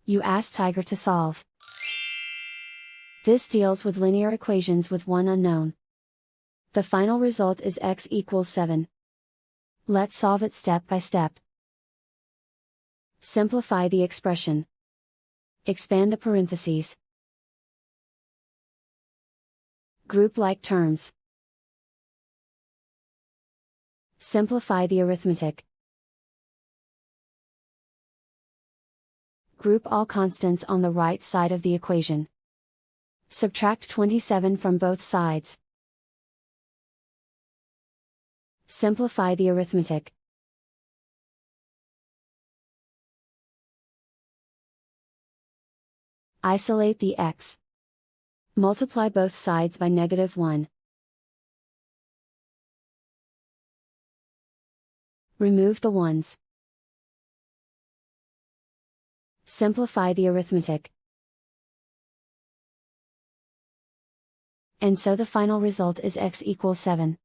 You ask Tiger to solve. This deals with linear equations with one unknown. The final result is x equals 7. Let's solve it step by step. Simplify the expression. Expand the parentheses. Group like terms. Simplify the arithmetic. Group all constants on the right side of the equation. Subtract 27 from both sides. Simplify the arithmetic. Isolate the x. Multiply both sides by -1. Remove the ones. Simplify the arithmetic. And so the final result is x equals 7.